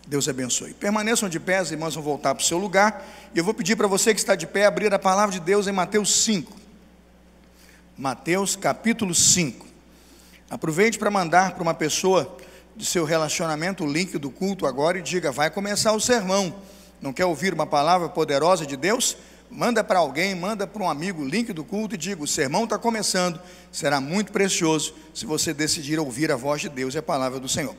Deus abençoe. Permaneçam de pé, os irmãos vão voltar para o seu lugar. E eu vou pedir para você que está de pé abrir a palavra de Deus em Mateus 5. Mateus capítulo 5. Aproveite para mandar para uma pessoa de seu relacionamento o link do culto agora e diga: vai começar o sermão. Não quer ouvir uma palavra poderosa de Deus? Manda para alguém, manda para um amigo o link do culto e diga: o sermão está começando. Será muito precioso se você decidir ouvir a voz de Deus e a palavra do Senhor.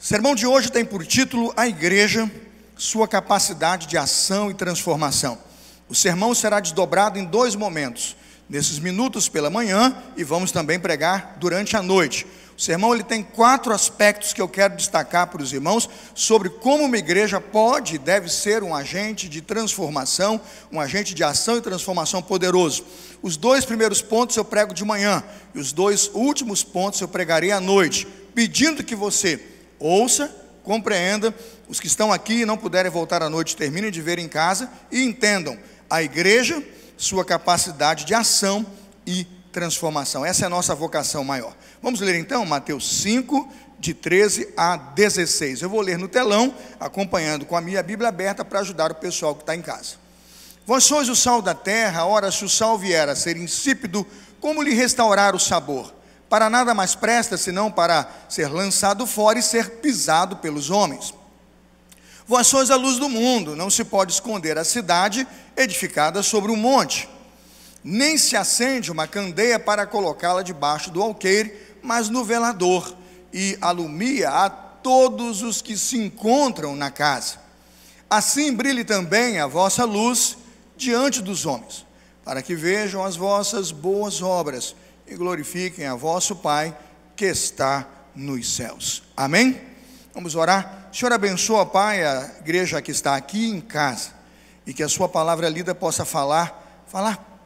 O sermão de hoje tem por título: a igreja, sua capacidade de ação e transformação. O sermão será desdobrado em 2 momentos, nesses minutos pela manhã, e vamos também pregar durante a noite. O sermão ele tem 4 aspectos que eu quero destacar para os irmãos sobre como uma igreja pode e deve ser um agente de transformação, um agente de ação e transformação poderoso. Os 2 primeiros pontos eu prego de manhã, e os 2 últimos pontos eu pregarei à noite, pedindo que você ouça, compreenda. Os que estão aqui e não puderem voltar à noite, terminem de ver em casa e entendam a igreja, sua capacidade de ação e transformação. Essa é a nossa vocação maior. Vamos ler então Mateus 5, de 13 a 16. Eu vou ler no telão, acompanhando com a minha Bíblia aberta para ajudar o pessoal que está em casa. Vós sois o sal da terra. Ora, se o sal vier a ser insípido, como lhe restaurar o sabor? Para nada mais presta, senão para ser lançado fora e ser pisado pelos homens. Vós sois a luz do mundo. Não se pode esconder a cidade edificada sobre um monte. Nem se acende uma candeia para colocá-la debaixo do alqueire, mas no velador, e alumia a todos os que se encontram na casa. Assim brilhe também a vossa luz diante dos homens, para que vejam as vossas boas obras e glorifiquem a vosso Pai que está nos céus. Amém? Vamos orar. Senhor, abençoa, Pai, a igreja que está aqui em casa, e que a sua palavra lida possa falar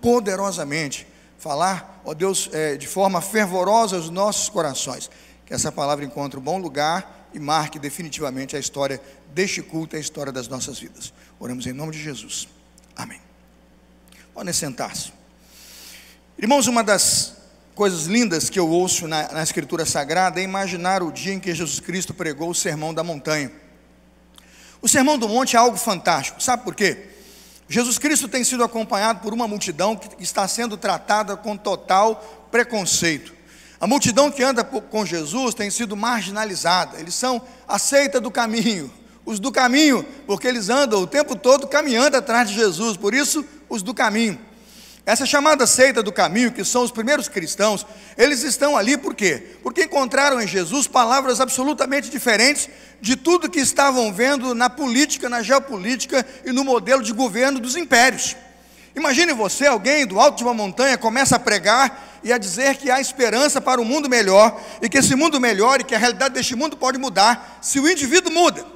poderosamente, falar, ó Deus, de forma fervorosa aos nossos corações. Que essa palavra encontre um bom lugar e marque definitivamente a história deste culto e a história das nossas vidas. Oramos em nome de Jesus. Amém. Podem sentar-se. Irmãos, uma das coisas lindas que eu ouço na Escritura Sagrada é imaginar o dia em que Jesus Cristo pregou o Sermão da Montanha. O Sermão do Monte é algo fantástico. Sabe por quê? Jesus Cristo tem sido acompanhado por uma multidão que está sendo tratada com total preconceito. A multidão que anda com Jesus tem sido marginalizada. Eles são a seita do caminho, os do caminho, porque eles andam o tempo todo caminhando atrás de Jesus, por isso os do caminho. Essa chamada seita do caminho, que são os primeiros cristãos, eles estão ali por quê? Porque encontraram em Jesus palavras absolutamente diferentes de tudo que estavam vendo na política, na geopolítica e no modelo de governo dos impérios. Imagine você, alguém do alto de uma montanha, começa a pregar e a dizer que há esperança para um mundo melhor, e que esse mundo melhor e que a realidade deste mundo pode mudar se o indivíduo muda.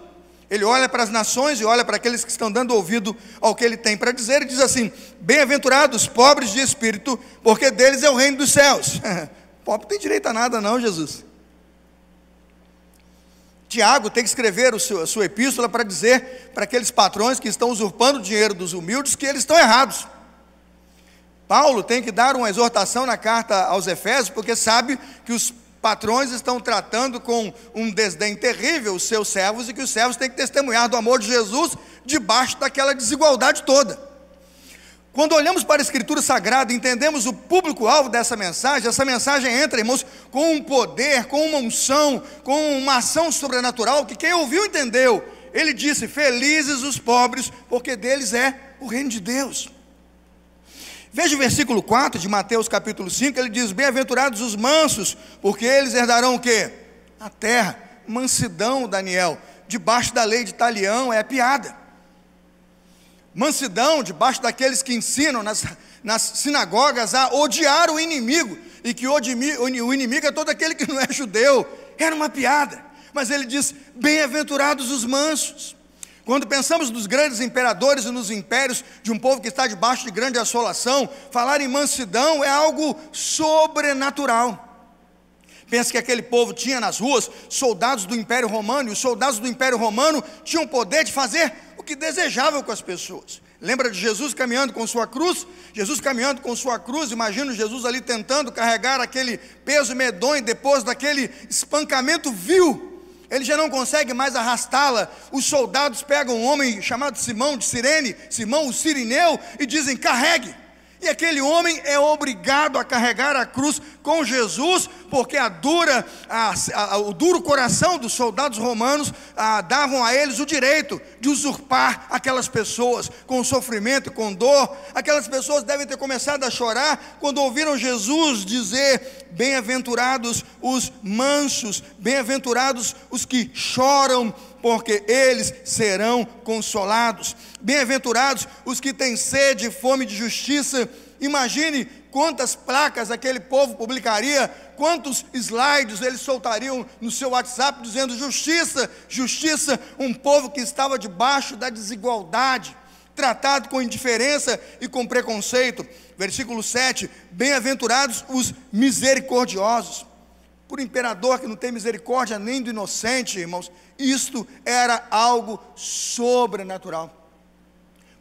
Ele olha para as nações e olha para aqueles que estão dando ouvido ao que ele tem para dizer e diz assim: bem-aventurados os pobres de espírito, porque deles é o reino dos céus. Pobre não tem direito a nada não, Jesus. Tiago tem que escrever a sua epístola para dizer para aqueles patrões que estão usurpando o dinheiro dos humildes que eles estão errados. Paulo tem que dar uma exortação na carta aos Efésios, porque sabe que os patrões estão tratando com um desdém terrível os seus servos, e que os servos têm que testemunhar do amor de Jesus debaixo daquela desigualdade toda. Quando olhamos para a Escritura Sagrada e entendemos o público-alvo dessa mensagem, essa mensagem entra, irmãos, com um poder, com uma unção, com uma ação sobrenatural, que quem ouviu entendeu. Ele disse: felizes os pobres, porque deles é o reino de Deus. Veja o versículo 4 de Mateus capítulo 5, ele diz: bem-aventurados os mansos, porque eles herdarão o quê? A terra. Mansidão, Daniel, debaixo da lei de Talião é piada. Mansidão, debaixo daqueles que ensinam nas sinagogas a odiar o inimigo, e que o inimigo é todo aquele que não é judeu, era uma piada. Mas ele diz: bem-aventurados os mansos. Quando pensamos nos grandes imperadores e nos impérios de um povo que está debaixo de grande assolação, falar em mansidão é algo sobrenatural. Pensa que aquele povo tinha nas ruas soldados do Império Romano, e os soldados do Império Romano tinham o poder de fazer o que desejavam com as pessoas. Lembra de Jesus caminhando com sua cruz? Jesus caminhando com sua cruz, imagina Jesus ali tentando carregar aquele peso medonho depois daquele espancamento vil. ele já não consegue mais arrastá-la. Os soldados pegam um homem chamado Simão de Cirene, Simão o Cirineu, e dizem: carregue. E aquele homem é obrigado a carregar a cruz com Jesus, porque o duro coração dos soldados romanos davam a eles o direito de usurpar aquelas pessoas com sofrimento e com dor. Aquelas pessoas devem ter começado a chorar quando ouviram Jesus dizer: bem-aventurados os mansos, bem-aventurados os que choram, porque eles serão consolados. Bem-aventurados os que têm sede e fome de justiça. Imagine quantas placas aquele povo publicaria, quantos slides eles soltariam no seu WhatsApp dizendo: justiça, justiça. Um povo que estava debaixo da desigualdade, tratado com indiferença e com preconceito. Versículo 7, bem-aventurados os misericordiosos. Por imperador que não tem misericórdia nem do inocente, irmãos, isto era algo sobrenatural.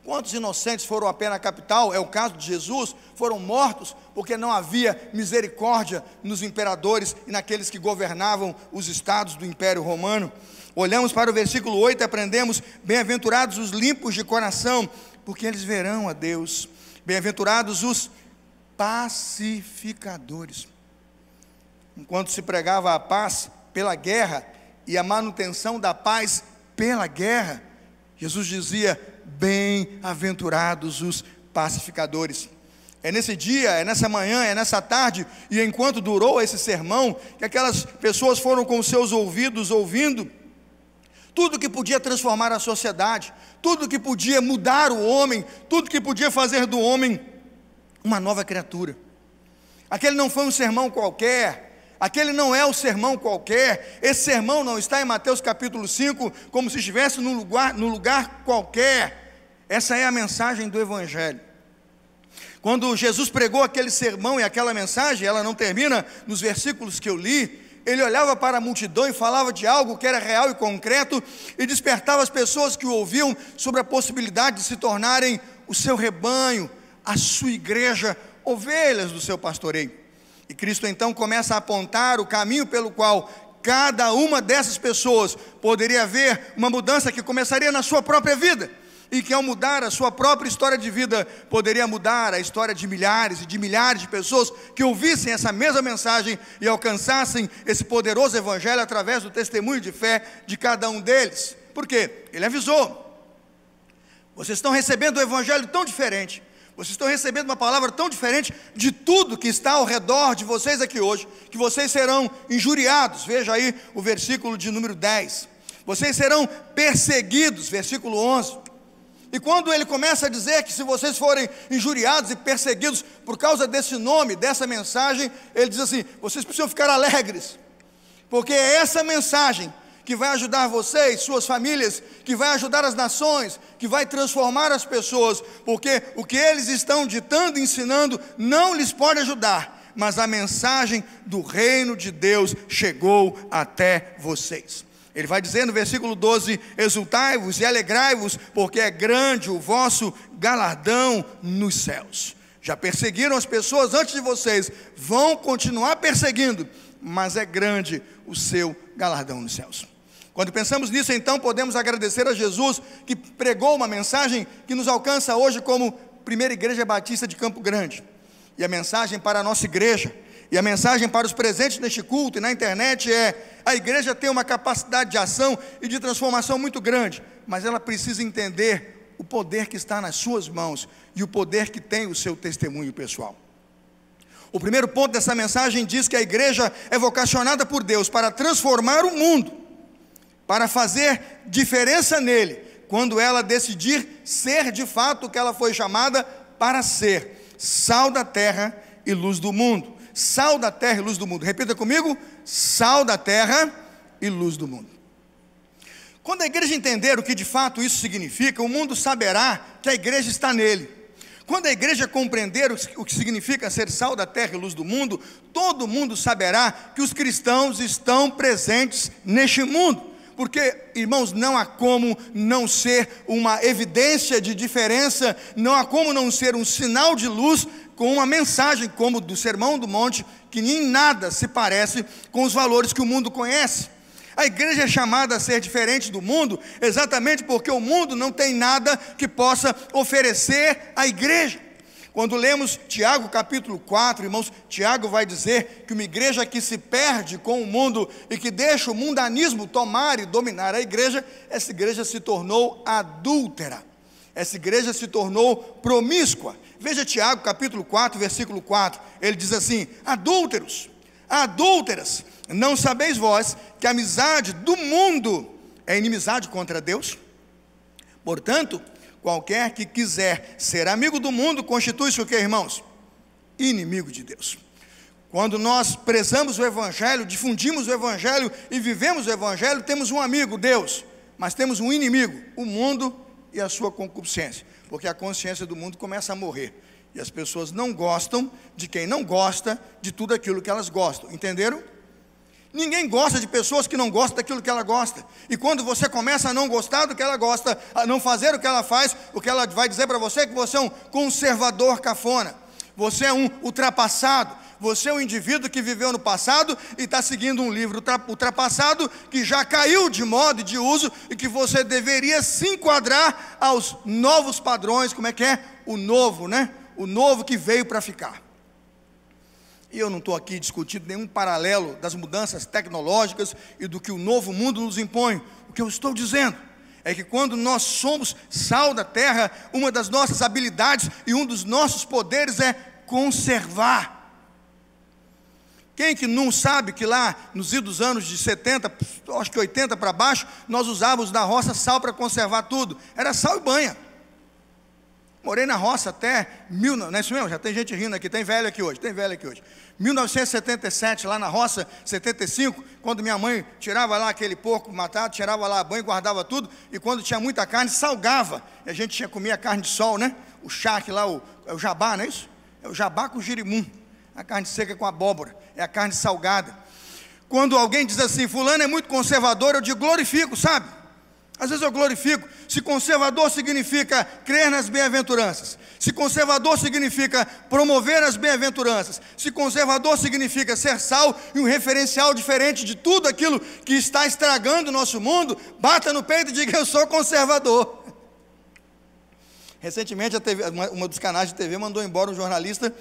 Quantos inocentes foram a pé na capital, é o caso de Jesus, foram mortos porque não havia misericórdia nos imperadores e naqueles que governavam os estados do Império Romano. Olhamos para o versículo 8 e aprendemos: bem-aventurados os limpos de coração, porque eles verão a Deus. Bem-aventurados os pacificadores. Enquanto se pregava a paz pela guerra e a manutenção da paz pela guerra, Jesus dizia: bem-aventurados os pacificadores. É nesse dia, é nessa manhã, é nessa tarde, e enquanto durou esse sermão, que aquelas pessoas foram com seus ouvidos ouvindo tudo que podia transformar a sociedade, tudo que podia mudar o homem, tudo que podia fazer do homem uma nova criatura. Aquele não foi um sermão qualquer. Aquele não é o sermão qualquer. Esse sermão não está em Mateus capítulo 5 como se estivesse num lugar qualquer. Essa é a mensagem do Evangelho. Quando Jesus pregou aquele sermão e aquela mensagem, ela não termina nos versículos que eu li. Ele olhava para a multidão e falava de algo que era real e concreto, e despertava as pessoas que o ouviam sobre a possibilidade de se tornarem o seu rebanho, a sua igreja, ovelhas do seu pastoreio. E Cristo então começa a apontar o caminho pelo qual cada uma dessas pessoas poderia haver uma mudança que começaria na sua própria vida, e que ao mudar a sua própria história de vida, poderia mudar a história de milhares e de milhares de pessoas que ouvissem essa mesma mensagem e alcançassem esse poderoso Evangelho através do testemunho de fé de cada um deles. Por quê? Ele avisou: vocês estão recebendo um Evangelho tão diferente, vocês estão recebendo uma palavra tão diferente de tudo que está ao redor de vocês aqui hoje, que vocês serão injuriados. Veja aí o versículo de número 10. Vocês serão perseguidos, versículo 11. E quando ele começa a dizer que se vocês forem injuriados e perseguidos por causa desse nome, dessa mensagem, ele diz assim: vocês precisam ficar alegres, porque é essa mensagem que vai ajudar vocês, suas famílias, que vai ajudar as nações, que vai transformar as pessoas, porque o que eles estão ditando e ensinando não lhes pode ajudar, mas a mensagem do reino de Deus chegou até vocês. Ele vai dizer no versículo 12: exultai-vos e alegrai-vos, porque é grande o vosso galardão nos céus. Já perseguiram as pessoas antes de vocês, vão continuar perseguindo, mas é grande o seu galardão nos céus. Quando pensamos nisso, então, podemos agradecer a Jesus, que pregou uma mensagem que nos alcança hoje como Primeira Igreja Batista de Campo Grande. E a mensagem para a nossa igreja, e a mensagem para os presentes neste culto e na internet é: a igreja tem uma capacidade de ação e de transformação muito grande, mas ela precisa entender o poder que está nas suas mãos e o poder que tem o seu testemunho pessoal. O primeiro ponto dessa mensagem diz que a igreja é vocacionada por Deus para transformar o mundo, para fazer diferença nele, quando ela decidir ser de fato o que ela foi chamada para ser: sal da terra e luz do mundo. Sal da terra e luz do mundo. Repita comigo: sal da terra e luz do mundo. Quando a igreja entender o que de fato isso significa, o mundo saberá que a igreja está nele. Quando a igreja compreender o que significa ser sal da terra e luz do mundo, todo mundo saberá que os cristãos estão presentes neste mundo. Porque, irmãos, não há como não ser uma evidência de diferença, não há como não ser um sinal de luz com uma mensagem como do Sermão do Monte, que em nada se parece com os valores que o mundo conhece. A igreja é chamada a ser diferente do mundo, exatamente porque o mundo não tem nada que possa oferecer à igreja. Quando lemos Tiago capítulo 4, irmãos, Tiago vai dizer que uma igreja que se perde com o mundo e que deixa o mundanismo tomar e dominar a igreja, essa igreja se tornou adúltera, essa igreja se tornou promíscua. Veja Tiago capítulo 4, versículo 4, ele diz assim: adúlteros, adúlteras, não sabeis vós que a amizade do mundo é inimizade contra Deus? Portanto, qualquer que quiser ser amigo do mundo, constitui-se o que, irmãos? Inimigo de Deus. Quando nós prezamos o Evangelho, difundimos o Evangelho e vivemos o Evangelho, temos um amigo, Deus, mas temos um inimigo, o mundo e a sua concupiscência, porque a consciência do mundo começa a morrer, e as pessoas não gostam de quem não gosta de tudo aquilo que elas gostam, entenderam? Ninguém gosta de pessoas que não gostam daquilo que ela gosta. E quando você começa a não gostar do que ela gosta, a não fazer o que ela faz, o que ela vai dizer para você é que você é um conservador cafona, você é um ultrapassado, você é um indivíduo que viveu no passado e está seguindo um livro ultrapassado que já caiu de moda e de uso e que você deveria se enquadrar aos novos padrões. Como é que é? O novo, né? O novo que veio para ficar. E eu não estou aqui discutindo nenhum paralelo das mudanças tecnológicas e do que o novo mundo nos impõe. O que eu estou dizendo é que quando nós somos sal da terra, uma das nossas habilidades e um dos nossos poderes é conservar. Quem que não sabe que lá nos idos anos de 70, acho que 80 para baixo, nós usávamos na roça sal para conservar tudo? Era sal e banha. Morei na roça até, não é isso mesmo? Já tem gente rindo aqui, tem velho aqui hoje, 1977, lá na roça, 75, quando minha mãe tirava lá aquele porco matado, tirava lá a banha, guardava tudo, e quando tinha muita carne, salgava, e a gente tinha comido a carne de sol, né? O charque lá, o jabá, não é isso? É o jabá com girimum, a carne seca com abóbora, é a carne salgada. Quando alguém diz assim, fulano é muito conservador, eu digo, glorifico, sabe? Às vezes eu glorifico. Se conservador significa crer nas bem-aventuranças, se conservador significa promover as bem-aventuranças, se conservador significa ser sal e um referencial diferente de tudo aquilo que está estragando o nosso mundo, bata no peito e diga, eu sou conservador. Recentemente a TV, uma dos canais de TV mandou embora um jornalista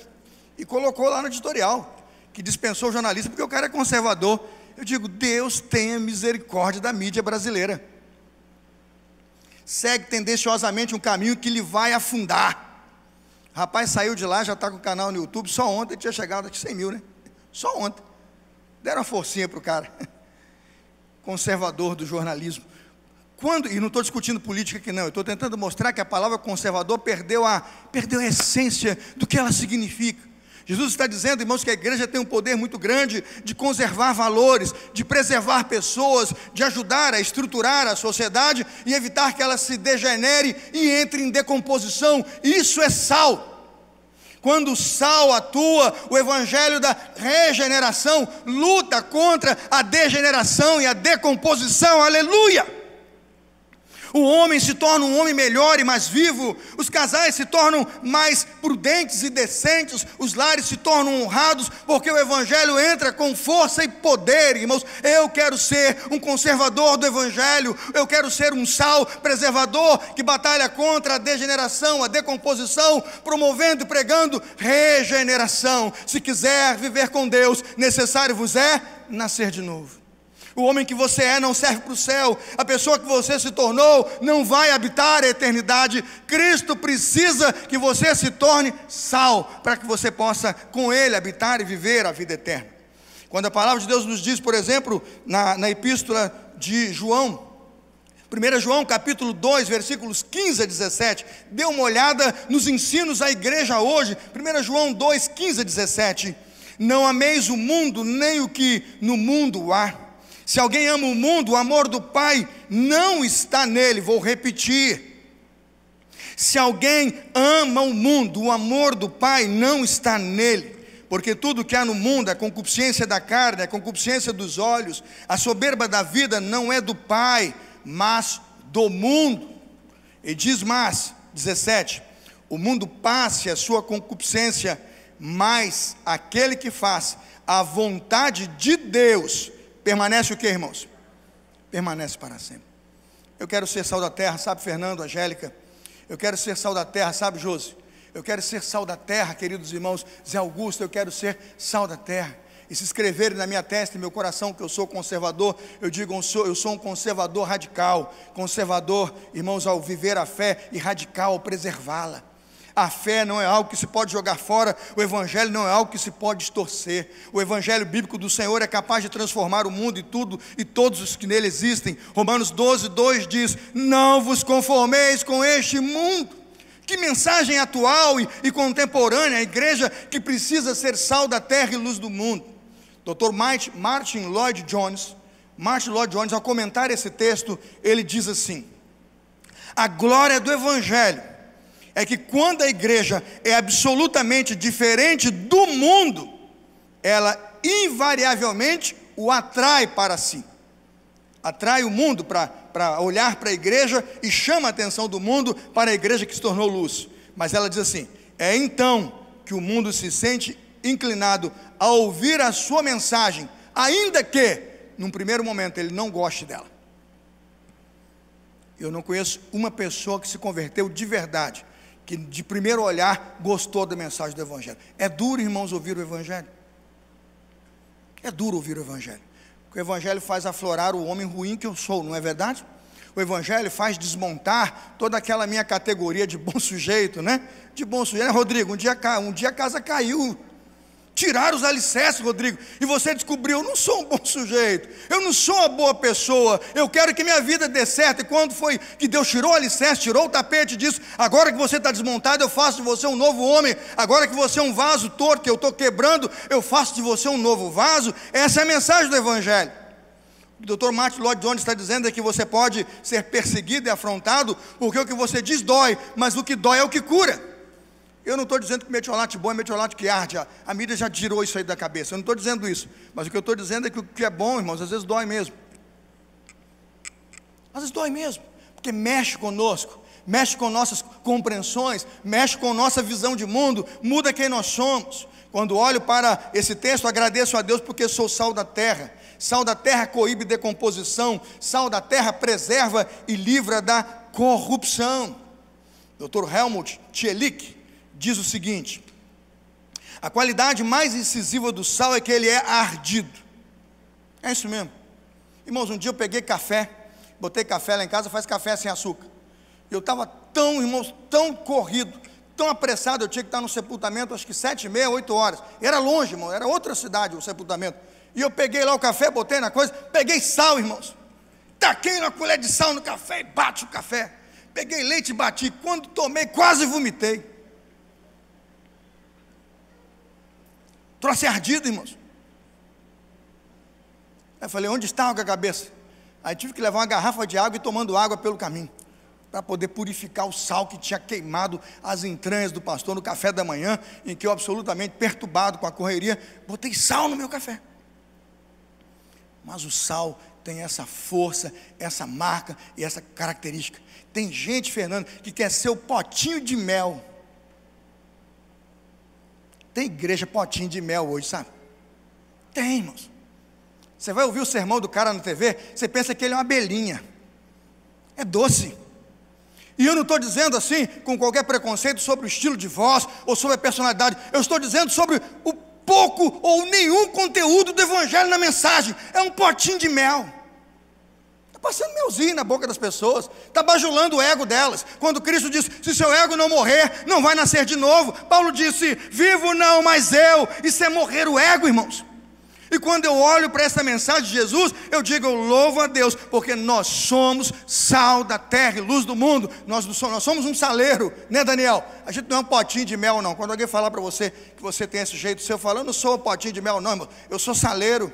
e colocou lá no editorial que dispensou o jornalista porque o cara é conservador. Eu digo, Deus tenha misericórdia da mídia brasileira. Segue tendenciosamente um caminho que lhe vai afundar. O rapaz saiu de lá, já está com o canal no YouTube, só ontem tinha chegado a 100 mil, né? Só ontem. Deram uma forcinha para o cara. Conservador do jornalismo. E não estou discutindo política aqui não, eu estou tentando mostrar que a palavra conservador perdeu a essência do que ela significa. Jesus está dizendo, irmãos, que a igreja tem um poder muito grande de conservar valores, de preservar pessoas, de ajudar a estruturar a sociedade e evitar que ela se degenere e entre em decomposição. Isso é sal. Quando o sal atua, o evangelho da regeneração luta contra a degeneração e a decomposição. Aleluia! O homem se torna um homem melhor e mais vivo, os casais se tornam mais prudentes e decentes, os lares se tornam honrados, porque o evangelho entra com força e poder, irmãos. Eu quero ser um conservador do evangelho, eu quero ser um sal preservador, que batalha contra a degeneração, a decomposição, promovendo e pregando regeneração. Se quiser viver com Deus, necessário vos é nascer de novo. O homem que você é não serve para o céu. A pessoa que você se tornou não vai habitar a eternidade. Cristo precisa que você se torne sal, para que você possa com Ele habitar e viver a vida eterna. Quando a palavra de Deus nos diz, por exemplo, na epístola de João, 1 João capítulo 2, versículos 15 a 17, dê uma olhada nos ensinos da igreja hoje. 1 João 2, 15 a 17, não ameis o mundo, nem o que no mundo há. Se alguém ama o mundo, o amor do Pai não está nele. Vou repetir. Se alguém ama o mundo, o amor do Pai não está nele. Porque tudo que há no mundo, a concupiscência da carne, a concupiscência dos olhos, a soberba da vida não é do Pai, mas do mundo. E diz mais, 17, o mundo passa a sua concupiscência, mas aquele que faz a vontade de Deus, permanece o que, irmãos? permanece para sempre. Eu quero ser sal da terra, sabe, Fernando, Angélica? Eu quero ser sal da terra, sabe, Josi? Eu quero ser sal da terra, queridos irmãos. Zé Augusto, eu quero ser sal da terra. E se escreverem na minha testa e meu coração que eu sou conservador, eu digo, eu sou um conservador radical. Conservador, irmãos, ao viver a fé, e radical ao preservá-la. A fé não é algo que se pode jogar fora, o Evangelho não é algo que se pode distorcer. O Evangelho bíblico do Senhor é capaz de transformar o mundo e tudo, e todos os que nele existem. Romanos 12, 2 diz, não vos conformeis com este mundo. Que mensagem atual e contemporânea, a igreja que precisa ser sal da terra e luz do mundo. Dr. Martin Lloyd Jones, ao comentar esse texto, ele diz assim, a glória do Evangelho é que quando a igreja é absolutamente diferente do mundo, ela invariavelmente o atrai para si. Atrai o mundo para olhar para a igreja e chama a atenção do mundo para a igreja que se tornou luz. Mas ela diz assim, é então que o mundo se sente inclinado a ouvir a sua mensagem, ainda que, num primeiro momento, ele não goste dela. Eu não conheço uma pessoa que se converteu de verdade, que de primeiro olhar gostou da mensagem do Evangelho. É duro, irmãos, ouvir o Evangelho. É duro ouvir o Evangelho. Porque o Evangelho faz aflorar o homem ruim que eu sou, não é verdade? O Evangelho faz desmontar toda aquela minha categoria de bom sujeito, né? De bom sujeito, né, Rodrigo? Um dia a casa caiu. Tiraram os alicerces, Rodrigo, e você descobriu, eu não sou um bom sujeito, eu não sou uma boa pessoa, eu quero que minha vida dê certo. E quando foi que Deus tirou o alicerce, tirou o tapete e disse, agora que você está desmontado, eu faço de você um novo homem. Agora que você é um vaso torto, que eu estou quebrando, eu faço de você um novo vaso. Essa é a mensagem do Evangelho. O Dr. Martin Lloyd Jones está dizendo é que você pode ser perseguido e afrontado, porque o que você diz dói, mas o que dói é o que cura. Eu não estou dizendo que metiolate bom é metiolate que arde, a mídia já tirou isso aí da cabeça, eu não estou dizendo isso, mas o que eu estou dizendo é que o que é bom, irmãos, às vezes dói mesmo. Às vezes dói mesmo, porque mexe conosco, mexe com nossas compreensões, mexe com nossa visão de mundo, muda quem nós somos. Quando olho para esse texto, agradeço a Deus porque sou sal da terra. Sal da terra coíbe decomposição, sal da terra preserva e livra da corrupção. Dr. Helmut Tielik diz o seguinte, a qualidade mais incisiva do sal é que ele é ardido. É isso mesmo. Irmãos, um dia eu peguei café, botei café lá em casa, faz café sem açúcar. Eu estava tão, irmãos, tão corrido, tão apressado, eu tinha que estar no sepultamento, acho que 7h30, 8 horas. Era longe, irmão, era outra cidade o sepultamento. E eu peguei lá o café, botei na coisa, peguei sal, irmãos. Taquei uma colher de sal no café e bate o café. Peguei leite e bati, quando tomei, quase vomitei. Trouxe ardido, irmãos. Eu falei, onde está a água cabeça? Aí tive que levar uma garrafa de água e tomando água pelo caminho, para poder purificar o sal que tinha queimado as entranhas do pastor no café da manhã, em que eu absolutamente perturbado com a correria, botei sal no meu café. Mas o sal tem essa força, essa marca e essa característica. Tem gente, Fernando, que quer ser o potinho de mel. Tem igreja potinho de mel hoje, sabe? Tem, irmãos. Você vai ouvir o sermão do cara na TV, você pensa que ele é uma abelhinha. É doce. E eu não estou dizendo assim, com qualquer preconceito sobre o estilo de voz, ou sobre a personalidade. Eu estou dizendo sobre o pouco ou nenhum conteúdo do Evangelho na mensagem. É um potinho de mel. Está passando melzinho na boca das pessoas, está bajulando o ego delas. Quando Cristo disse, se seu ego não morrer, não vai nascer de novo. Paulo disse, vivo não, mas eu. Isso é morrer o ego, irmãos. E quando eu olho para essa mensagem de Jesus, eu digo, eu louvo a Deus, porque nós somos sal da terra e luz do mundo. Nós somos um saleiro, né, Daniel? A gente não é um potinho de mel, não. Quando alguém falar para você que você tem esse jeito seu, eu não sou um potinho de mel, não, irmão. Eu sou saleiro.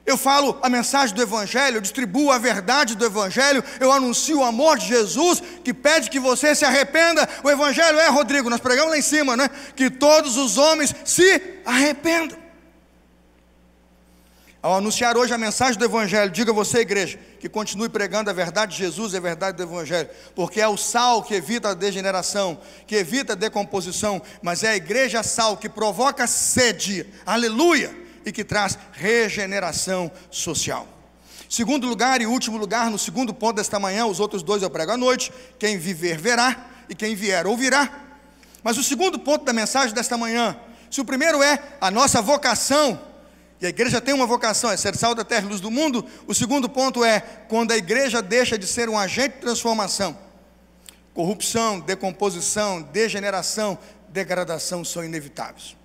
Eu falo a mensagem do Evangelho, eu distribuo a verdade do Evangelho, eu anuncio o amor de Jesus, que pede que você se arrependa. O Evangelho é, Rodrigo, nós pregamos lá em cima, né? Que todos os homens se arrependam. Ao anunciar hoje a mensagem do Evangelho, diga você, igreja, que continue pregando a verdade de Jesus e a verdade do Evangelho, porque é o sal que evita a degeneração, que evita a decomposição, mas é a igreja sal que provoca sede, aleluia, e que traz regeneração social. Segundo lugar e último lugar, no segundo ponto desta manhã, os outros dois eu prego à noite: quem viver verá, e quem vier ouvirá. Mas o segundo ponto da mensagem desta manhã, se o primeiro é a nossa vocação, e a igreja tem uma vocação, é ser sal da terra e luz do mundo, o segundo ponto é quando a igreja deixa de ser um agente de transformação. Corrupção, decomposição, degeneração, degradação são inevitáveis.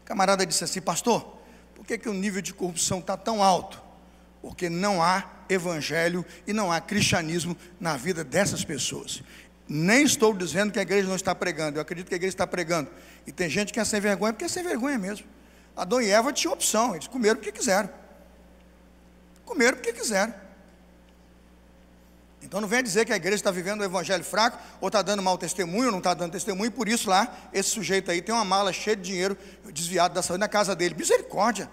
O camarada disse assim: pastor, por que o nível de corrupção está tão alto? Porque não há evangelho e não há cristianismo na vida dessas pessoas. Nem estou dizendo que a igreja não está pregando, eu acredito que a igreja está pregando. E tem gente que é sem vergonha, porque é sem vergonha mesmo. Adão e Eva tinham opção, eles comeram porque quiseram. Comeram porque quiseram. Então não venha dizer que a igreja está vivendo um evangelho fraco, ou está dando mau testemunho, ou não está dando testemunho, e por isso lá, esse sujeito aí tem uma mala cheia de dinheiro desviado da saúde na casa dele. Misericórdia!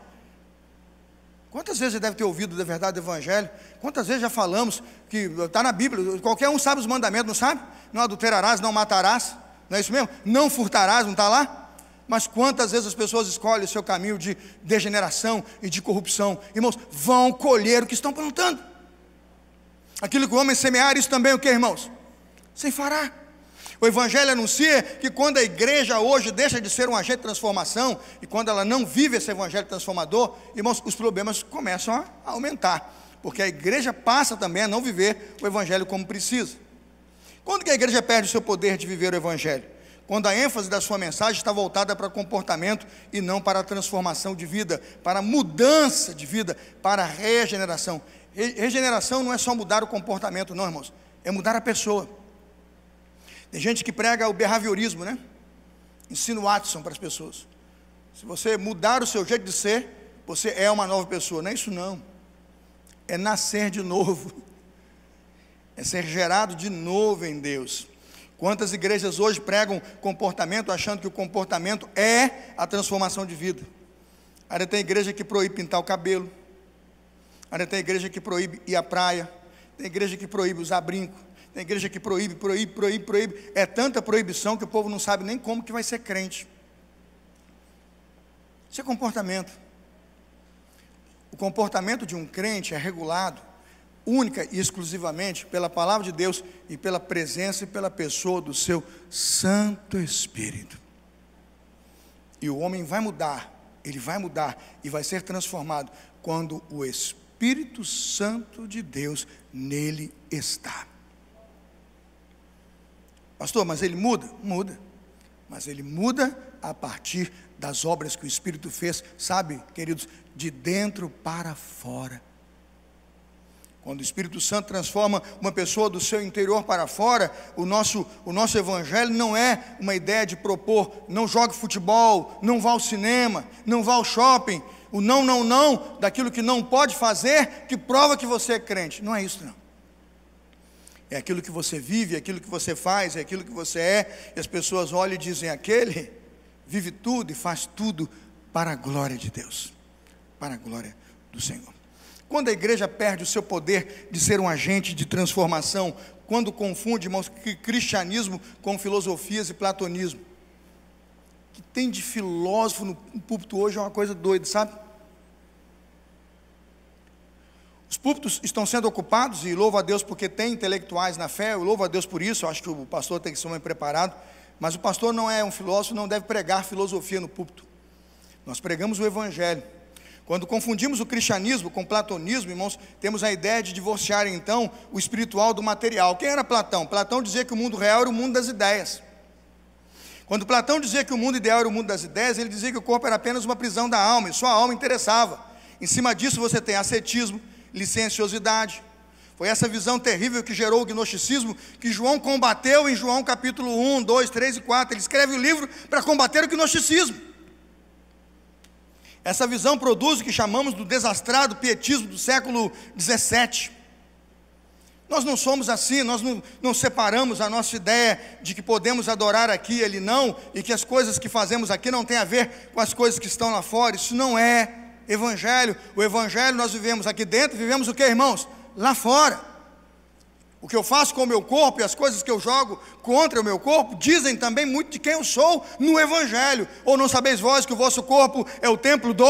Quantas vezes você deve ter ouvido da verdade do evangelho? Quantas vezes já falamos que está na Bíblia, qualquer um sabe os mandamentos, não sabe? Não adulterarás, não matarás, não é isso mesmo? Não furtarás, não está lá? Mas quantas vezes as pessoas escolhem o seu caminho de degeneração e de corrupção? Irmãos, vão colher o que estão plantando. Aquilo que o homem semear, isso também o que, irmãos? Ceifará. O evangelho anuncia que quando a igreja hoje deixa de ser um agente de transformação, e quando ela não vive esse evangelho transformador, irmãos, os problemas começam a aumentar, porque a igreja passa também a não viver o evangelho como precisa. Quando que a igreja perde o seu poder de viver o evangelho? Quando a ênfase da sua mensagem está voltada para comportamento e não para a transformação de vida, para a mudança de vida, para a regeneração. Regeneração não é só mudar o comportamento, não, irmãos, é mudar a pessoa. Tem gente que prega o behaviorismo, né? Ensina o Watson para as pessoas. Se você mudar o seu jeito de ser, você é uma nova pessoa. Não é isso não. É nascer de novo. É ser gerado de novo em Deus. Quantas igrejas hoje pregam comportamento, achando que o comportamento é a transformação de vida? Aí tem igreja que proíbe pintar o cabelo. Aí tem igreja que proíbe ir à praia. Tem igreja que proíbe usar brinco. Tem igreja que proíbe. É tanta proibição que o povo não sabe nem como que vai ser crente. Isso é comportamento. O comportamento de um crente é regulado única e exclusivamente pela palavra de Deus e pela presença e pela pessoa do seu Santo Espírito. E o homem vai mudar, ele vai mudar e vai ser transformado quando o Espírito Santo de Deus nele está. Pastor, mas ele muda? Muda. Mas ele muda a partir das obras que o Espírito fez, sabe, queridos, de dentro para fora. Quando o Espírito Santo transforma uma pessoa do seu interior para fora, o nosso evangelho não é uma ideia de propor, não jogue futebol, não vá ao cinema, não vá ao shopping, o não, daquilo que não pode fazer, que prova que você é crente. Não é isso não. É aquilo que você vive, é aquilo que você faz, é aquilo que você é, e as pessoas olham e dizem: aquele vive tudo e faz tudo para a glória de Deus, para a glória do Senhor. Quando a igreja perde o seu poder de ser um agente de transformação, quando confunde, irmãos, cristianismo com filosofias e platonismo, que tem de filósofo no púlpito hoje é uma coisa doida, sabe? Os púlpitos estão sendo ocupados, e louvo a Deus porque tem intelectuais na fé, eu louvo a Deus por isso, eu acho que o pastor tem que ser muito preparado, mas o pastor não é um filósofo, não deve pregar filosofia no púlpito. Nós pregamos o evangelho. Quando confundimos o cristianismo com o platonismo, irmãos, temos a ideia de divorciar então o espiritual do material. Quem era Platão? Platão dizia que o mundo real era o mundo das ideias. Quando Platão dizia que o mundo ideal era o mundo das ideias, ele dizia que o corpo era apenas uma prisão da alma, e só a alma interessava. Em cima disso você tem ascetismo, licenciosidade. Foi essa visão terrível que gerou o gnosticismo, que João combateu em João capítulo 1, 2, 3 e 4. Ele escreve o livro para combater o gnosticismo. Essa visão produz o que chamamos do desastrado pietismo do século 17. Nós não somos assim, nós não separamos a nossa ideia de que podemos adorar aqui e ali não, e que as coisas que fazemos aqui não têm a ver com as coisas que estão lá fora. Isso não é evangelho. O evangelho nós vivemos aqui dentro, vivemos o que, irmãos? Lá fora. O que eu faço com o meu corpo e as coisas que eu jogo contra o meu corpo dizem também muito de quem eu sou no evangelho. Ou não sabeis vós que o vosso corpo é o templo do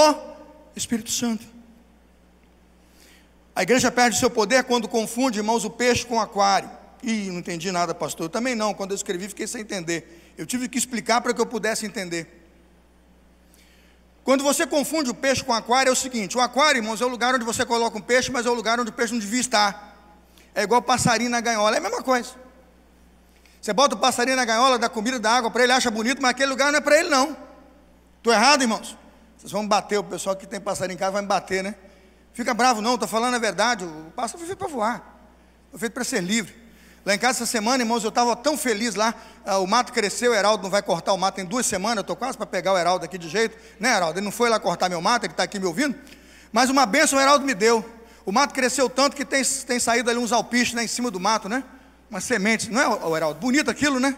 Espírito Santo? A igreja perde seu poder quando confunde, irmãos, o peixe com o aquário. Ih, não entendi nada, pastor. Eu também não, quando eu escrevi fiquei sem entender. Eu tive que explicar para que eu pudesse entender. Quando você confunde o peixe com o aquário, é o seguinte: o aquário, irmãos, é o lugar onde você coloca um peixe, mas é o lugar onde o peixe não devia estar. É igual passarinho na gaiola, é a mesma coisa. Você bota o passarinho na gaiola, dá comida, dá água para ele, acha bonito, mas aquele lugar não é para ele não. Estou errado, irmãos? Vocês vão me bater, o pessoal que tem passarinho em casa vai me bater, né? Fica bravo não, estou falando a verdade. O pássaro foi feito para voar, foi feito para ser livre. Lá em casa essa semana, irmãos, eu estava tão feliz lá, o mato cresceu, o Heraldo não vai cortar o mato em 2 semanas, eu estou quase para pegar o Heraldo aqui de jeito, né, Heraldo? Ele não foi lá cortar meu mato, ele está aqui me ouvindo, mas uma bênção o Heraldo me deu. O mato cresceu tanto que tem saído ali uns alpistes, né, em cima do mato, né? Umas sementes, não é, o Heraldo? Bonito aquilo, né?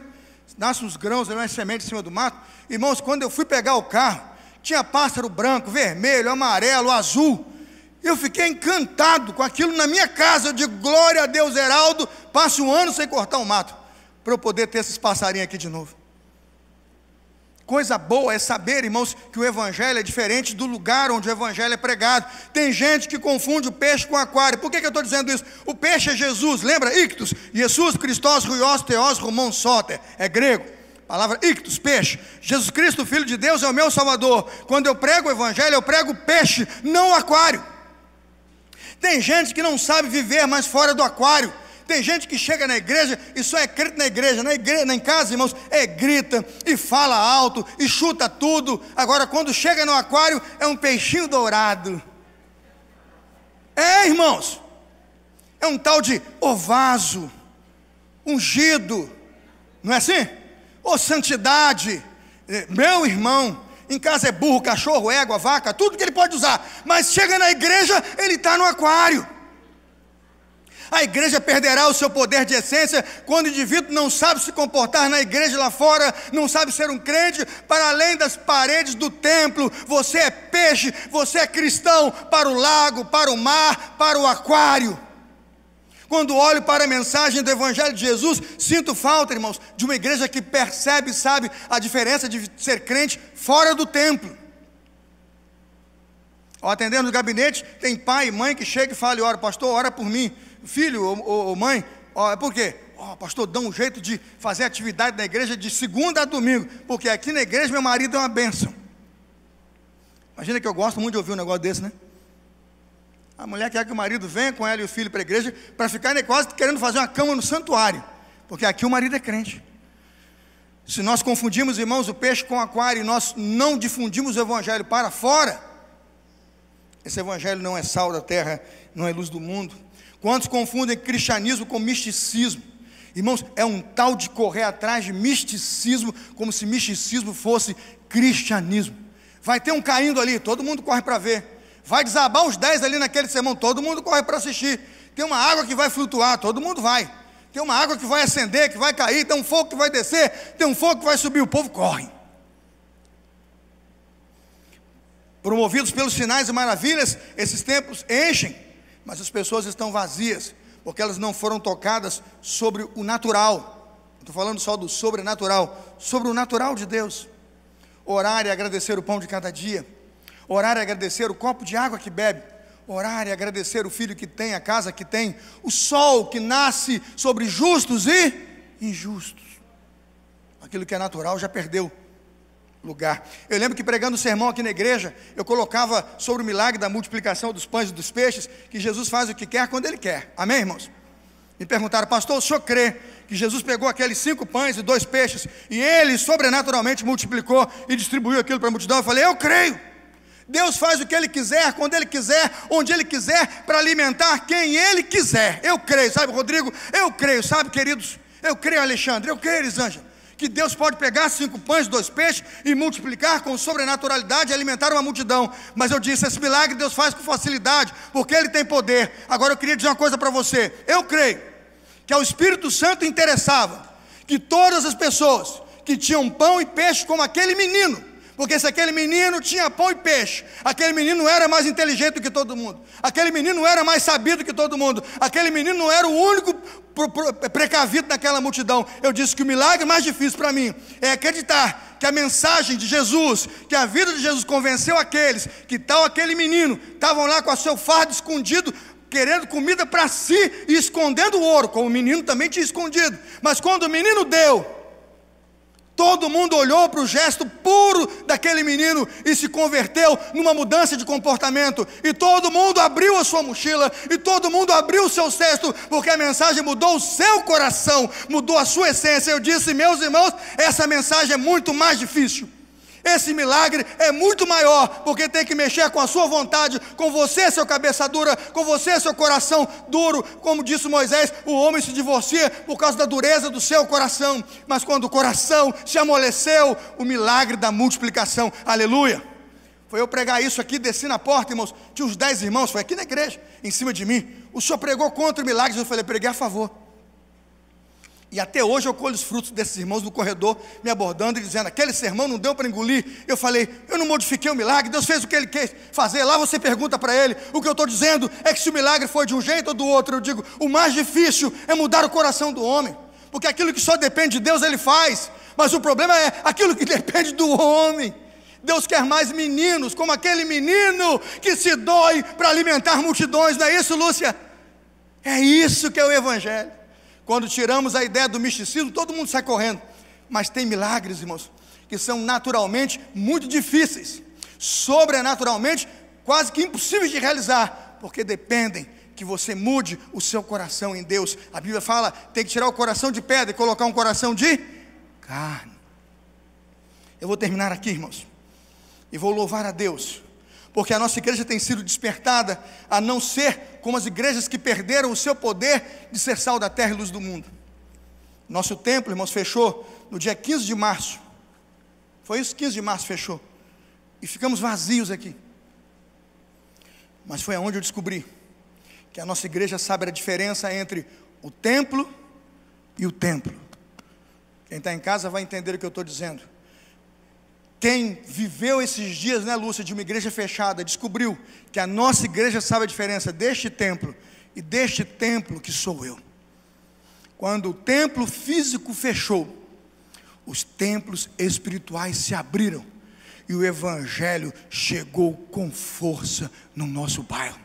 Nasce uns grãos, umas sementes em cima do mato. Irmãos, quando eu fui pegar o carro, tinha pássaro branco, vermelho, amarelo, azul. Eu fiquei encantado com aquilo na minha casa. Eu digo, glória a Deus, Heraldo, passe um ano sem cortar um mato, para eu poder ter esses passarinhos aqui de novo. Coisa boa é saber, irmãos, que o evangelho é diferente do lugar onde o evangelho é pregado. Tem gente que confunde o peixe com o aquário. Por que eu estou dizendo isso? O peixe é Jesus, lembra? Ictus, Jesus Christos, Ruios, Theos, Romon, Soter, é grego. Palavra ictus, peixe. Jesus Cristo, Filho de Deus, é o meu Salvador. Quando eu prego o evangelho, eu prego peixe, não o aquário. Tem gente que não sabe viver mais fora do aquário. Tem gente que chega na igreja e só é crente na igreja, em casa, irmãos, grita e fala alto e chuta tudo. Agora quando chega no aquário é um peixinho dourado. Irmãos, é um tal de ovaso, ungido, não é assim? Ô santidade, meu irmão, em casa é burro, cachorro, égua, vaca, tudo que ele pode usar, mas chega na igreja, ele está no aquário. A igreja perderá o seu poder de essência quando o indivíduo não sabe se comportar na igreja lá fora, não sabe ser um crente para além das paredes do templo. Você é peixe, você é cristão para o lago, para o mar, para o aquário. Quando olho para a mensagem do evangelho de Jesus, sinto falta, irmãos, de uma igreja que percebe e sabe a diferença de ser crente fora do templo. Ao atender no gabinete, tem pai e mãe que chega e fala, ora, pastor, ora por mim. Filho ou mãe, por quê? Pastor, dá um jeito de fazer atividade na igreja de segunda a domingo, porque aqui na igreja meu marido é uma bênção. Imagina que eu gosto muito de ouvir um negócio desse, né? A mulher quer que o marido venha com ela e o filho para a igreja, para ficar quase querendo fazer uma cama no santuário, porque aqui o marido é crente. Se nós confundimos, irmãos, o peixe com o aquário, e nós não difundimos o evangelho para fora, esse evangelho não é sal da terra, não é luz do mundo. Quantos confundem cristianismo com misticismo? Irmãos, é um tal de correr atrás de misticismo, como se misticismo fosse cristianismo. Vai ter um caindo ali, todo mundo corre para ver. Vai desabar os 10 ali naquele sermão, todo mundo corre para assistir. Tem uma água que vai flutuar, todo mundo vai. Tem uma água que vai acender, que vai cair, tem um fogo que vai descer, tem um fogo que vai subir, o povo corre. Promovidos pelos sinais e maravilhas, esses templos enchem. Mas as pessoas estão vazias, porque elas não foram tocadas sobre o natural. Estou falando só do sobrenatural, sobre o natural de Deus. Orar e agradecer o pão de cada dia. Orar e agradecer o copo de água que bebe. Orar e agradecer o filho que tem, a casa que tem. O sol que nasce sobre justos e injustos. Aquilo que é natural já perdeu lugar. Eu lembro que pregando o sermão aqui na igreja, eu colocava sobre o milagre da multiplicação dos pães e dos peixes, que Jesus faz o que quer quando Ele quer. Amém, irmãos? Me perguntaram, pastor, o senhor crê que Jesus pegou aqueles 5 pães e 2 peixes e Ele sobrenaturalmente multiplicou e distribuiu aquilo para a multidão? Eu falei, eu creio. Deus faz o que Ele quiser, quando Ele quiser, onde Ele quiser, para alimentar quem Ele quiser. Eu creio, sabe, Rodrigo? Eu creio, sabe, queridos? Eu creio, Alexandre, eu creio, Elisângela, que Deus pode pegar 5 pães e 2 peixes e multiplicar com sobrenaturalidade e alimentar uma multidão. Mas eu disse, esse milagre Deus faz com facilidade, porque Ele tem poder. Agora eu queria dizer uma coisa para você. Eu creio que ao Espírito Santo interessava que todas as pessoas que tinham pão e peixe como aquele menino, porque se aquele menino tinha pão e peixe, aquele menino não era mais inteligente do que todo mundo, aquele menino não era mais sabido do que todo mundo, aquele menino não era o único precavido naquela multidão. Eu disse que o milagre mais difícil para mim é acreditar que a mensagem de Jesus, que a vida de Jesus convenceu aqueles que tal aquele menino estavam lá com o seu fardo escondido, querendo comida para si e escondendo o ouro, como o menino também tinha escondido. Mas quando o menino deu, todo mundo olhou para o gesto puro daquele menino e se converteu numa mudança de comportamento. E todo mundo abriu a sua mochila, e todo mundo abriu o seu cesto, porque a mensagem mudou o seu coração, mudou a sua essência. Eu disse, meus irmãos, essa mensagem é muito mais difícil. Esse milagre é muito maior, porque tem que mexer com a sua vontade, com você, seu cabeça dura, com você, seu coração duro. Como disse Moisés, o homem se divorcia por causa da dureza do seu coração. Mas quando o coração se amoleceu, o milagre da multiplicação, aleluia. Foi eu pregar isso aqui, desci na porta, irmãos, tinha uns 10 irmãos, foi aqui na igreja, em cima de mim. O senhor pregou contra milagres, eu falei, preguei a favor. E até hoje eu colho os frutos desses irmãos no corredor, me abordando e dizendo, aquele sermão não deu para engolir. Eu falei, eu não modifiquei o milagre, Deus fez o que Ele quer fazer. Lá você pergunta para Ele, o que eu estou dizendo é que se o milagre foi de um jeito ou do outro, eu digo, o mais difícil é mudar o coração do homem, porque aquilo que só depende de Deus Ele faz, mas o problema é aquilo que depende do homem. Deus quer mais meninos, como aquele menino que se dói para alimentar multidões, não é isso, Lúcia? É isso que é o Evangelho. Quando tiramos a ideia do misticismo, todo mundo sai correndo. Mas tem milagres, irmãos, que são naturalmente muito difíceis, sobrenaturalmente quase que impossíveis de realizar, porque dependem que você mude o seu coração em Deus. A Bíblia fala, tem que tirar o coração de pedra e colocar um coração de carne. Eu vou terminar aqui, irmãos, e vou louvar a Deus, porque a nossa igreja tem sido despertada a não ser como as igrejas que perderam o seu poder de ser sal da terra e luz do mundo. Nosso templo, irmãos, fechou no dia 15 de março. Foi isso, 15 de março fechou. E ficamos vazios aqui. Mas foi aonde eu descobri que a nossa igreja sabe a diferença entre o templo e o templo. Quem está em casa vai entender o que eu estou dizendo. Quem viveu esses dias, né, Lúcia, de uma igreja fechada, descobriu que a nossa igreja sabe a diferença deste templo e deste templo que sou eu. Quando o templo físico fechou, os templos espirituais se abriram e o Evangelho chegou com força no nosso bairro.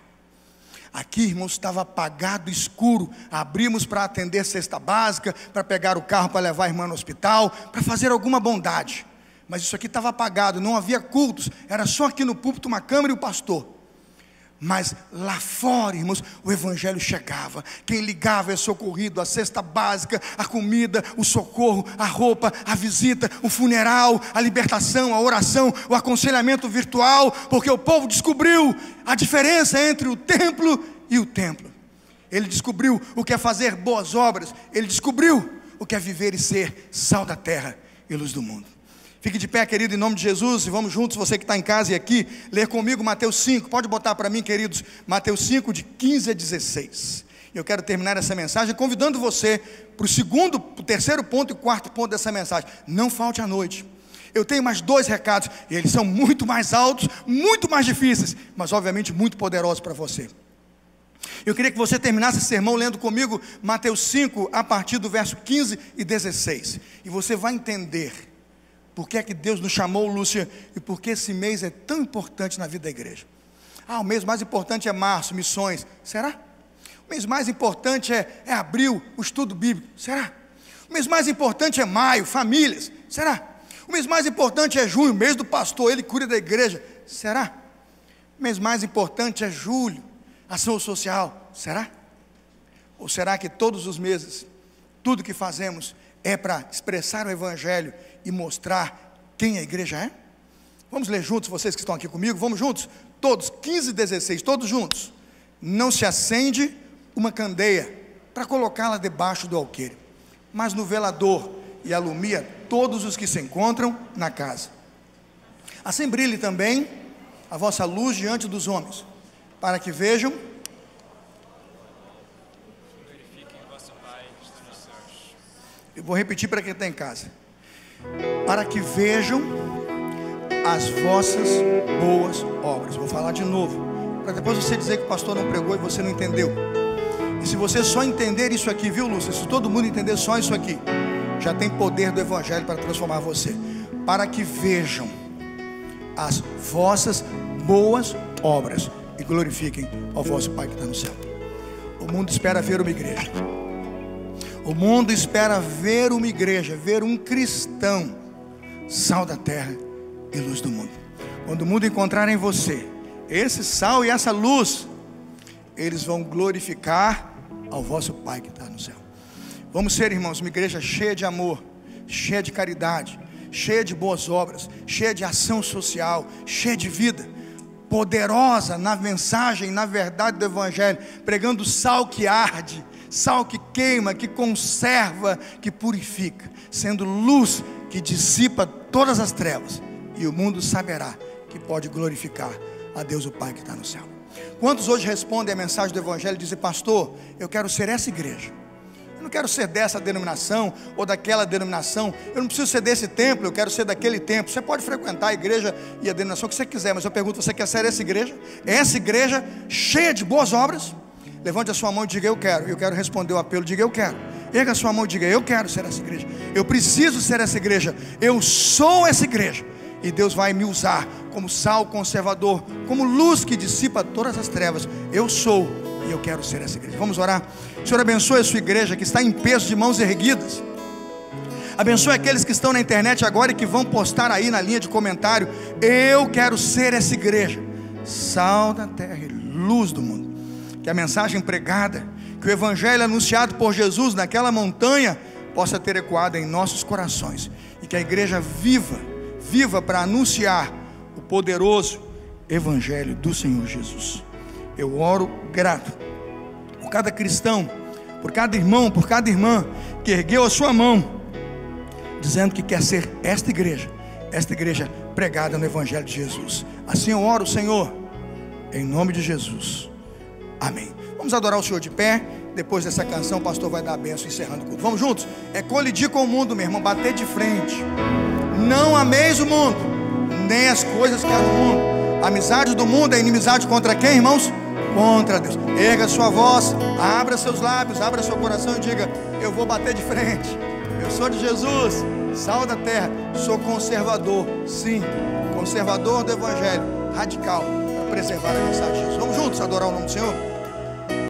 Aqui, irmãos, estava apagado, escuro. Abrimos para atender cesta básica, para pegar o carro para levar a irmã no hospital, para fazer alguma bondade. Mas isso aqui estava apagado, não havia cultos, era só aqui no púlpito uma câmera e o pastor. Mas lá fora, irmãos, o Evangelho chegava. Quem ligava é socorrido, a cesta básica, a comida, o socorro, a roupa, a visita, o funeral, a libertação, a oração, o aconselhamento virtual, porque o povo descobriu a diferença entre o templo e o templo. Ele descobriu o que é fazer boas obras, ele descobriu o que é viver e ser sal da terra e luz do mundo. Fique de pé, querido, em nome de Jesus, e vamos juntos, você que está em casa e aqui, ler comigo Mateus 5, pode botar para mim, queridos, Mateus 5, de 15 a 16, eu quero terminar essa mensagem convidando você para o terceiro ponto e quarto ponto dessa mensagem, não falte à noite. Eu tenho mais 2 recados, e eles são muito mais altos, muito mais difíceis, mas obviamente muito poderosos para você. Eu queria que você terminasse esse sermão lendo comigo Mateus 5, a partir do verso 15 e 16, e você vai entender por que é que Deus nos chamou, Lúcia, e por que esse mês é tão importante na vida da igreja. O mês mais importante é março, missões. Será? O mês mais importante é abril, o estudo bíblico. Será? O mês mais importante é maio, famílias. Será? O mês mais importante é junho, mês do pastor, ele cuida da igreja. Será? O mês mais importante é julho, ação social. Será? Ou será que todos os meses, tudo que fazemos é para expressar o Evangelho e mostrar quem a igreja é? Vamos ler juntos, vocês que estão aqui comigo, vamos juntos? Todos, 15 e 16, todos juntos. Não se acende uma candeia para colocá-la debaixo do alqueire, mas no velador, e alumia todos os que se encontram na casa. Assim brilhe também a vossa luz diante dos homens, para que vejam. Eu vou repetir para quem está em casa. Para que vejam as vossas boas obras. Vou falar de novo, para depois você dizer que o pastor não pregou e você não entendeu. E se você só entender isso aqui, viu, Lúcia? Se todo mundo entender só isso aqui, já tem poder do Evangelho para transformar você. Para que vejam as vossas boas obras e glorifiquem ao vosso Pai que está no céu. O mundo espera ver uma igreja. O mundo espera ver uma igreja, ver um cristão, sal da terra e luz do mundo. Quando o mundo encontrar em você esse sal e essa luz, eles vão glorificar ao vosso Pai que está no céu. Vamos ser, irmãos, uma igreja cheia de amor, cheia de caridade, cheia de boas obras, cheia de ação social, cheia de vida, poderosa na mensagem, na verdade do Evangelho, pregando sal que arde, sal que queima, que conserva, que purifica, sendo luz que dissipa todas as trevas, e o mundo saberá que pode glorificar a Deus o Pai que está no céu. Quantos hoje respondem a mensagem do Evangelho e dizem: pastor, eu quero ser essa igreja, eu não quero ser dessa denominação ou daquela denominação, eu não preciso ser desse templo, eu quero ser daquele templo. Você pode frequentar a igreja e a denominação que você quiser, mas eu pergunto: você quer ser essa igreja? Essa igreja cheia de boas obras? Levante a sua mão e diga: eu quero. Eu quero responder o apelo, diga: eu quero. Erga a sua mão e diga: eu quero ser essa igreja, eu preciso ser essa igreja, eu sou essa igreja. E Deus vai me usar como sal conservador, como luz que dissipa todas as trevas. Eu sou e eu quero ser essa igreja. Vamos orar. Senhor, abençoe a sua igreja que está em peso, de mãos erguidas. Abençoe aqueles que estão na internet agora e que vão postar aí na linha de comentário: eu quero ser essa igreja, sal da terra e luz do mundo. Que a mensagem pregada, que o evangelho anunciado por Jesus naquela montanha possa ter ecoado em nossos corações, e que a igreja viva para anunciar o poderoso evangelho do Senhor Jesus. Eu oro grato por cada cristão, por cada irmão, por cada irmã que ergueu a sua mão, dizendo que quer ser esta igreja pregada no evangelho de Jesus. Assim eu oro, Senhor, em nome de Jesus, amém. Vamos adorar o Senhor de pé. Depois dessa canção o pastor vai dar a bênção encerrando o culto. Vamos juntos? É colidir com o mundo, meu irmão, bater de frente. Não ameis o mundo, nem as coisas que há no mundo. A amizade do mundo é inimizade contra quem, irmãos? Contra Deus. Erga sua voz, abra seus lábios, abra seu coração e diga: eu vou bater de frente. Eu sou de Jesus, sal da terra. Sou conservador, sim, conservador do evangelho, radical, para preservar a mensagem de Jesus. Vamos juntos adorar o nome do Senhor?